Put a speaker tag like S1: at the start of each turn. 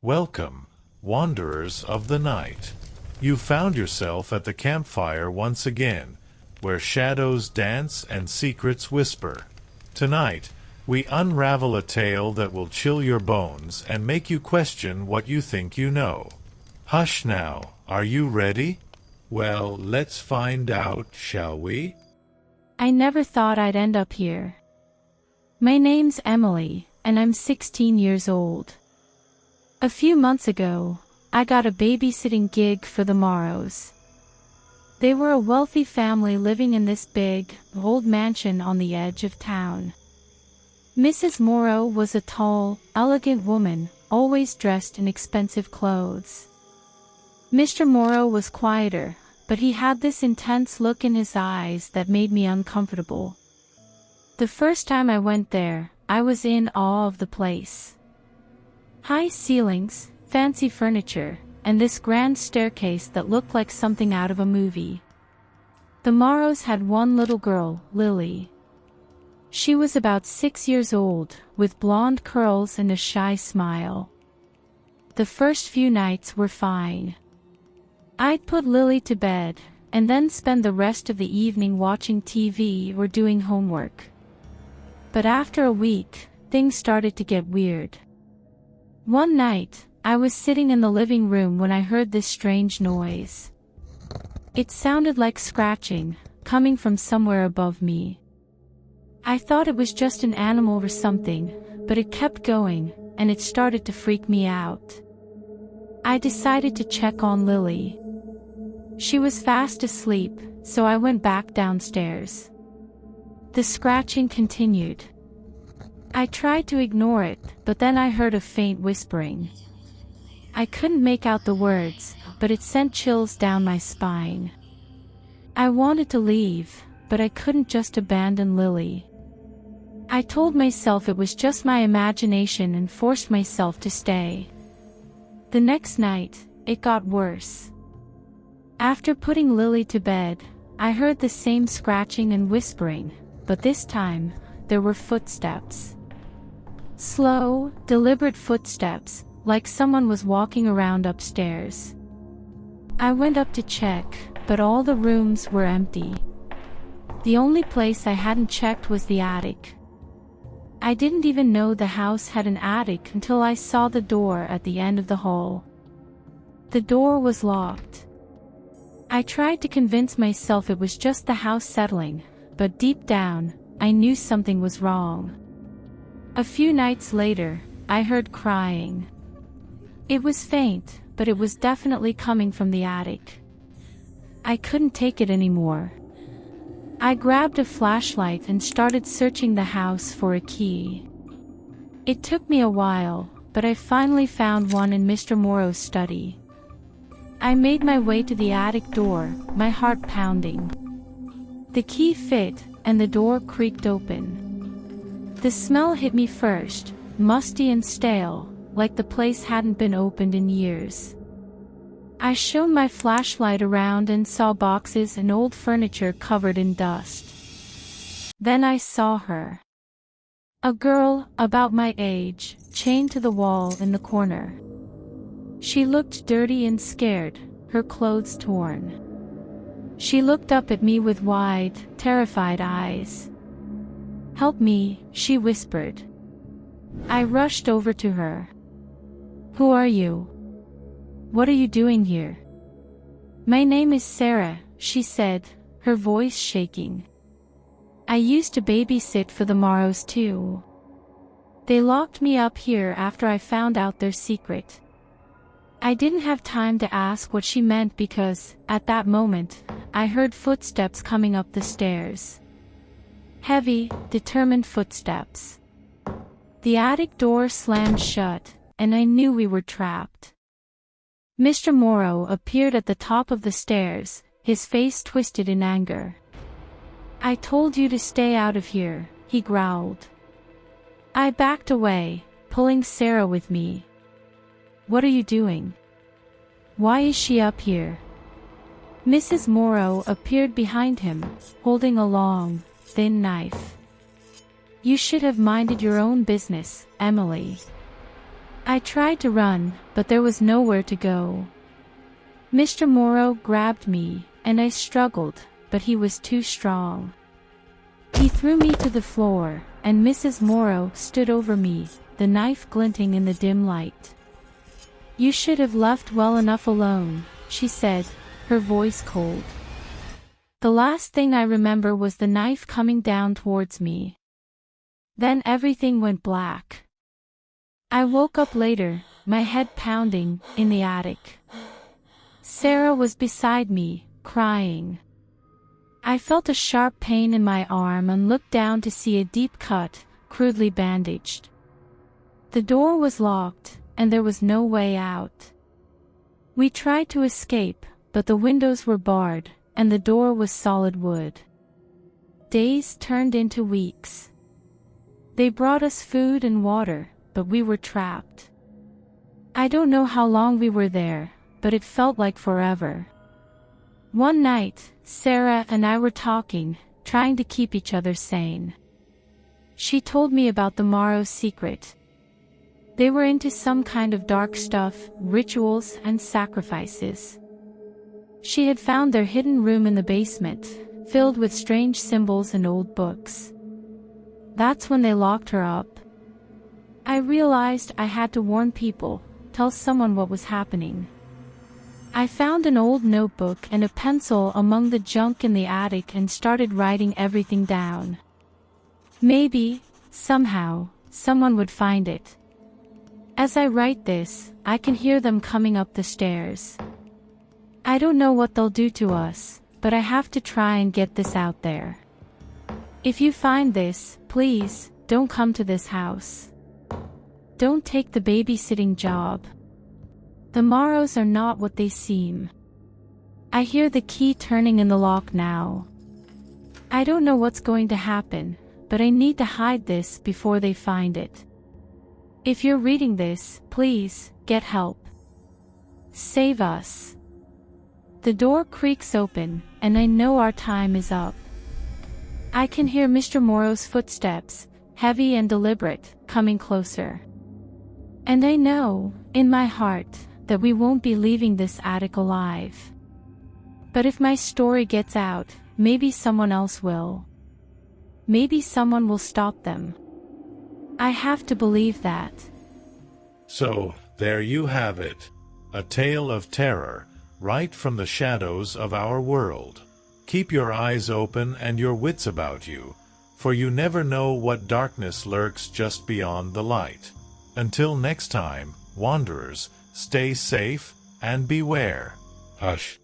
S1: Welcome, wanderers of the night. You found yourself at the campfire once again, where shadows dance and secrets whisper. Tonight, we unravel a tale that will chill your bones and make you question what you think you know. Hush now, are you ready? Well, let's find out, shall we?
S2: I never thought I'd end up here. My name's Emily, and I'm 16 years old. A few months ago, I got a babysitting gig for the Morrows. They were a wealthy family living in this big, old mansion on the edge of town. Mrs. Morrow was a tall, elegant woman, always dressed in expensive clothes. Mr. Morrow was quieter, but he had this intense look in his eyes that made me uncomfortable. The first time I went there, I was in awe of the place. High ceilings, fancy furniture, and this grand staircase that looked like something out of a movie. The Morrows had one little girl, Lily. She was about 6 years old, with blonde curls and a shy smile. The first few nights were fine. I'd put Lily to bed, and then spend the rest of the evening watching TV or doing homework. But after a week, things started to get weird. One night, I was sitting in the living room when I heard this strange noise. It sounded like scratching, coming from somewhere above me. I thought it was just an animal or something, but it kept going, and it started to freak me out. I decided to check on Lily. She was fast asleep, so I went back downstairs. The scratching continued. I tried to ignore it, but then I heard a faint whispering. I couldn't make out the words, but it sent chills down my spine. I wanted to leave, but I couldn't just abandon Lily. I told myself it was just my imagination and forced myself to stay. The next night, it got worse. After putting Lily to bed, I heard the same scratching and whispering, but this time, there were footsteps. Slow, deliberate footsteps, like someone was walking around upstairs. I went up to check, but all the rooms were empty. The only place I hadn't checked was the attic. I didn't even know the house had an attic until I saw the door at the end of the hall. The door was locked. I tried to convince myself it was just the house settling, but deep down, I knew something was wrong. A few nights later, I heard crying. It was faint, but it was definitely coming from the attic. I couldn't take it anymore. I grabbed a flashlight and started searching the house for a key. It took me a while, but I finally found one in Mr. Morrow's study. I made my way to the attic door, my heart pounding. The key fit, and the door creaked open. The smell hit me first, musty and stale, like the place hadn't been opened in years. I shone my flashlight around and saw boxes and old furniture covered in dust. Then I saw her. A girl, about my age, chained to the wall in the corner. She looked dirty and scared, her clothes torn. She looked up at me with wide, terrified eyes. "Help me," she whispered. I rushed over to her. "Who are you? What are you doing here?" "My name is Sarah," she said, her voice shaking. "I used to babysit for the Morrows too. They locked me up here after I found out their secret." I didn't have time to ask what she meant because, at that moment, I heard footsteps coming up the stairs. Heavy, determined footsteps. The attic door slammed shut, and I knew we were trapped. Mr. Morrow appeared at the top of the stairs, his face twisted in anger. "I told you to stay out of here," he growled. I backed away, pulling Sarah with me. "What are you doing? Why is she up here?" Mrs. Morrow appeared behind him, holding a long, thin knife. "You should have minded your own business, Emily." I tried to run, but there was nowhere to go. Mr. Morrow grabbed me, and I struggled, but he was too strong. He threw me to the floor, and Mrs. Morrow stood over me, the knife glinting in the dim light. "You should have left well enough alone," she said, her voice cold. The last thing I remember was the knife coming down towards me. Then everything went black. I woke up later, my head pounding, in the attic. Sarah was beside me, crying. I felt a sharp pain in my arm and looked down to see a deep cut, crudely bandaged. The door was locked, and there was no way out. We tried to escape, but the windows were barred, and the door was solid wood. Days turned into weeks. They brought us food and water, but we were trapped. I don't know how long we were there, but it felt like forever. One night, Sarah and I were talking, trying to keep each other sane. She told me about the Morrow secret. They were into some kind of dark stuff, rituals and sacrifices. She had found their hidden room in the basement, filled with strange symbols and old books. That's when they locked her up. I realized I had to warn people, tell someone what was happening. I found an old notebook and a pencil among the junk in the attic and started writing everything down. Maybe, somehow, someone would find it. As I write this, I can hear them coming up the stairs. I don't know what they'll do to us, but I have to try and get this out there. If you find this, please, don't come to this house. Don't take the babysitting job. The Morrows are not what they seem. I hear the key turning in the lock now. I don't know what's going to happen, but I need to hide this before they find it. If you're reading this, please, get help. Save us. The door creaks open, and I know our time is up. I can hear Mr. Morrow's footsteps, heavy and deliberate, coming closer. And I know, in my heart, that we won't be leaving this attic alive. But if my story gets out, maybe someone else will. Maybe someone will stop them. I have to believe that.
S1: So, there you have it. A tale of terror, right from the shadows of our world. Keep your eyes open and your wits about you, for you never know what darkness lurks just beyond the light. Until next time, wanderers, stay safe and beware. Hush.